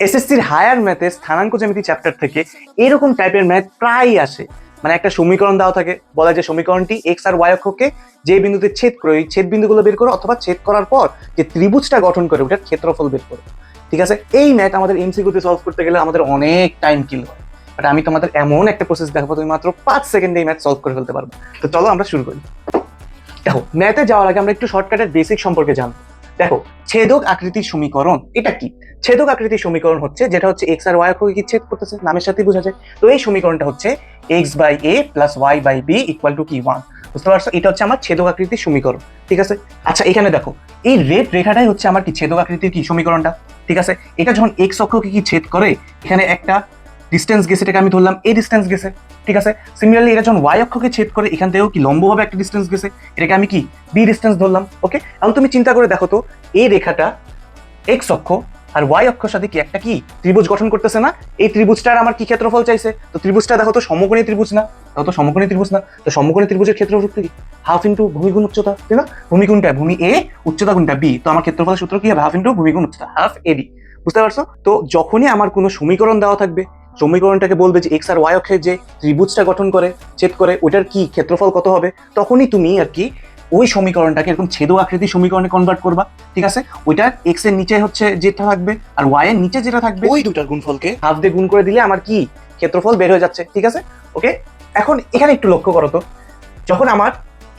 এসএসসির হায়ার ম্যাথে স্থানাঙ্ক জ্যামিতি চ্যাপ্টার থেকে এরকম টাইপের ম্যাথ প্রায়ই আসে। মানে একটা সমীকরণ দেওয়া থাকে, বলা যে সমীকরণটি এক্স আর ওয়াই অক্ষকে যে বিন্দুতে ছেদ করে ওই ছেদ বিন্দুগুলো বের করো, অথবা ছেদ করার পর যে ত্রিভুজটা গঠন করে ওটার ক্ষেত্রফল বের করো। ঠিক আছে, এই ম্যাথ আমাদের এমসিকিউতে সলভ করতে গেলে আমাদের অনেক টাইম কিল হয়, বাট আমি তোমাদের এমন একটা প্রসেস দেখাবো তুমি মাত্র 5 সেকেন্ডে এই ম্যাথ সলভ করে ফেলতে পারবে। তো চলো আমরা শুরু করি। দেখো, ম্যাথে যাওয়ার আগে আমরা একটু শর্টকাটের বেসিক সম্পর্কে জানবো। দেখো, ছেদক আকৃতির সমীকরণ এটা কি? ছেদক আকৃতির সমীকরণ হচ্ছে যেটা হচ্ছে এক্স আর ওয়াই অক্ষকে কি ছেদ করতেছে, নামের সাথে বোঝা যায়। তো এই সমীকরণটা হচ্ছে x by a plus y by b equal to কি 1। বুঝতে পারছো? এটা হচ্ছে আমার ছেদক আকৃতির সমীকরণ। ঠিক আছে, আচ্ছা এখানে দেখো এই রেড রেখাটাই হচ্ছে আমার কি ছেদক আকৃতির কি সমীকরণটা। ঠিক আছে, এটা যখন এক্স অক্ষকে কি ছেদ করে এখানে একটা ডিস্টেন্স গেছে, এটাকে আমি ধরলাম এ ডিস্টেন্স গেছে। ঠিক আছে, সিমিলারলি এটা যখন ওয়াই অক্ষকে ছেদ করে এখান থেকেও কি লম্বভাবে একটা ডিস্টেন্স গেছে, এটাকে আমি কি বি ডিস্টেন্স ধরলাম। ওকে, এখন তুমি চিন্তা করে দেখো তো এই রেখাটা এক্স অক্ষ আর ওয়াই অক্ষের সাথে কি একটা কি ত্রিভুজ গঠন করতেছে না? এই ত্রিভুজটার আমার কি ক্ষেত্রফল চাইছে? তো ত্রিভুজটা দেখো তো সমকোণী ত্রিভুজ না, দেখো তো সমকোণী ত্রিভুজ না। তো সমকোণী ত্রিভুজের ক্ষেত্রফল কি হাফ ইন্টু ভূমি গুণ উচ্চতা, তাই না? ভূমি কোনটা? ভূমি এ, উচ্চতা কোনটা? বি। তো আমার ক্ষেত্রফলের সূত্র কি হবে? হাফ ইন্টু ভূমি গুণ উচ্চতা, হাফ এডি। বুঝতে পারছো? তো যখনই আমার কোনো সমীকরণ দেওয়া থাকবে, সমীকরণটাকে বলবে যে এক্স আর ওয়াই অক্ষের যে ত্রিভুজটা গঠন করে ছেদ করে ওইটার কি ক্ষেত্রফল কত হবে, তখনই তুমি আর কি ওই সমীকরণটাকে এরকম ছেদক আকৃতির সমীকরণে কনভার্ট করবা। ঠিক আছে, ওইটার এক্স এর নিচে হচ্ছে যেটা থাকবে আর ওয়াই এর নিচে যেটা থাকবে ওই দুটার গুণফলকে হাফ দিয়ে গুণ করে দিলে আমার কি ক্ষেত্রফল বের হয়ে যাচ্ছে। ঠিক আছে, ওকে। এখন এখানে একটু লক্ষ্য করো তো, যখন আমার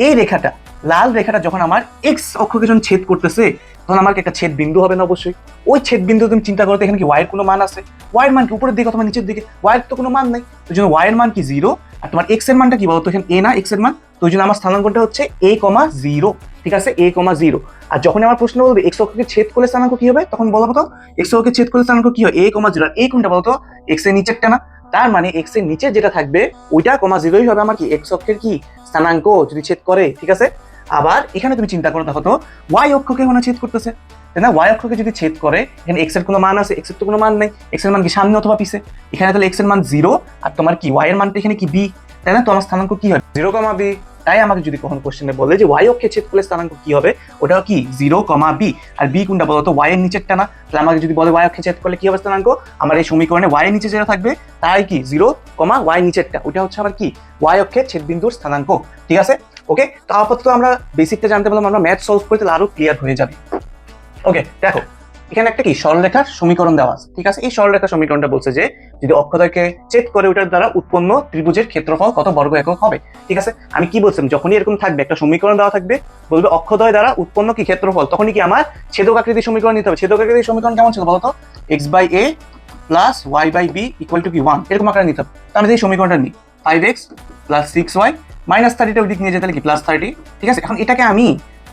এই রেখাটা লাল রেখাটা যখন আমার এক্স অক্ষকে যখন ছেদ করতেছে তখন আমার একটা ছেদ বিন্দু হবে না? অবশ্যই। ওই ছেদ বিন্দু তুমি চিন্তা করো তো এখানে কি ওয়াই এর কোনো মান আছে? ওয়াই এর মান কি উপরের দিকে অথবা নিচের দিকে? ওয়াই এর তো কোনো মান নাই, তো জন্য ওয়াই এর মান কি 0, আর তোমার এক্স এর মানটা কি বলতো? এখানে এ না এক্স এর মান, তো ওই জন্য আমার স্থানাঙ্কটা হচ্ছে a,0। ঠিক আছে, a,0। আর যখন আমার প্রশ্ন বলবে এক্স অক্ষকে ছেদ করলে স্থানাঙ্ক কি হবে, তখন বলো তো এক্স অক্ষকে ছেদ করলে স্থানাঙ্ক কি হয়? a,0। আর এই কোনটা বলতো? এক্স এর নিচেরটা না? তার মানে এক্স এর নিচে যেটা থাকবে ওইটা 0ই হবে আমার কি এক্স অক্ষের কি স্থানাঙ্ক যদি ছেদ করে। ঠিক আছে, আবার এখানে তুমি চিন্তা করো দেখো তো ওয়াই অক্ষকে মনে ছেদ করতেছে, তাই না? ওয়াই অক্ষকে যদি ছেদ করে এখানে এক্স এর কোনো মান আছে? এক্স এর তো কোনো মান নাই। এক্স এর মান কি সামনে অথবা পিছে? এখানে তাহলে এক্স এর মান 0 আর তোমার কি ওয়াই এর মানটা এখানে কি বি, তাই না? তো আমার স্থানাঙ্ক কি হয় 0, বি। তাই আমাকে যদি কখনো কোশ্চেনে বলে যে ওয়াই অক্ষে ছেদ করলে স্থানাঙ্ক কি হবে, ওটা কি 0, বি। আর বি কোনটা বলতো? ওয়াই এর নিচেরটা না? তাহলে আমাকে যদি বলে ওয়াই অক্ষে ছেদ করলে কি হবে স্থানাঙ্ক, আমার এই সমীকরণে ওয়াই এর নিচে যেটা থাকবে তাই কি 0, ওয়াই নিচেরটা, ওটা হচ্ছে আবার কি ওয়াই অক্ষের ছেদ বিন্দুর স্থানাঙ্ক। ঠিক আছে, ওকে। তো আপাতত আমরা বেসিকটা জানতে পারলাম, আমরা ম্যাথ সলভ করতে আরো ক্লিয়ার হয়ে যাবে। ওকে, দেখো এখানে একটা কি সরলরেখার সমীকরণ দেওয়া আছে। ঠিক আছে, এই সরলরেখার সমীকরণটা বলছে যে যদি অক্ষদ্বয়কে ছেদ করে ওটার দ্বারা উৎপন্ন ত্রিভুজের ক্ষেত্রফল কত বর্গ একক হবে। ঠিক আছে, আমি কি বলছিলাম, যখনই এরকম থাকবে একটা সমীকরণ দেওয়া থাকবে বলবে অক্ষদ্বয় দ্বারা উৎপন্ন কি ক্ষেত্রফল, তখনই কি আমার ছেদক আকৃতির সমীকরণ নিতে হবে। ছেদক আকৃতির সমীকরণ কেমন ছিল বলতো? X by a plus y by b equal to কি 1, এরকম আকারে নিতে হবে। তো আমি এই সমীকরণটা নিই 5x প্লাস 6y মাইনাস 30টা ওই দিক নিয়ে যেতে কি প্লাস 30। ঠিক আছে, এখন এটাকে আমি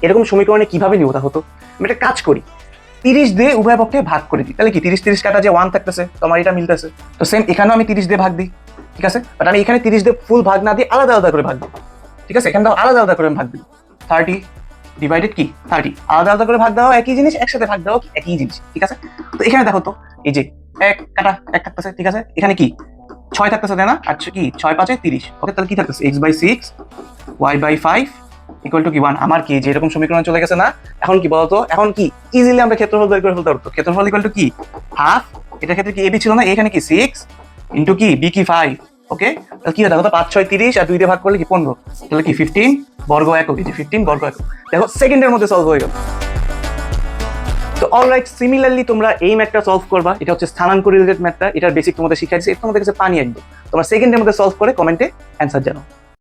এরকম সমীকরণে কিভাবে নিব তা হতো, আমি একটা কাজ করি 30 দিয়ে উভয় পক্ষে ভাগ করে দিই, তাহলে কি 30 কাটা যে 1 থাকতেছে, তোমার এটা মিলতেছে। তো সেম এখানেও আমি 30 দিয়ে ভাগ দিই। ঠিক আছে, বাট আমি এখানে 30 দিয়ে ফুল ভাগ না দিয়ে আলাদা আলাদা করে ভাগ দিই। ঠিক আছে, এখানটাও আলাদা আলাদা করে ভাগ দিই। 30 ডিভাইডেড কি 30, আলাদা আলাদা করে ভাগ দেওয়া একই জিনিস, একসাথে ভাগ দেওয়া একই জিনিস। ঠিক আছে, তো এখানে দেখো তো এই যে 1 কাটা 1 থাকতেছে। ঠিক আছে, এখানে কি 6 থাকতেছে, তাই না? আচ্ছা কি 6 5 30। ওকে, তাহলে কি থাকতেছে x by 6 y by 5 equal to কি 1। আমার কি যে এরকম সমীকরণ চলে গেছে না? এখন কি বলতো, এখন কি ইজিলি আমরা ক্ষেত্রফল বের করে ফেলতে পারতো। ক্ষেত্রফল ইকুয়াল টু কি হাফ, এটা ক্ষেত্রে কি এবি ছিল না, এখানে কি 6 ইন্টু কি বি কি 5। ওকে, তাহলে কি হয় দেখো তো 5 6 30 আর 2 দিয়ে ভাগ করলে কি 15, তাহলে কি 15 বর্গ একক। এই যে 15 বর্গ একক, দেখো সেকেন্ডের মধ্যে সলভ হয়ে গেল। তো অলরাইট, সিমিলারলি তোমরা এই ম্যাথটা সলভ করবা। এটা হচ্ছে স্থানাঙ্ক রিলেটেড ম্যাথটা, এটার বেসিক তোমাদের শিখাইছে, তোমাদের কাছে পানি একদম। তোমরা সেকেন্ডের মধ্যে সলভ করে কমেন্টে অ্যান্সার জানাও।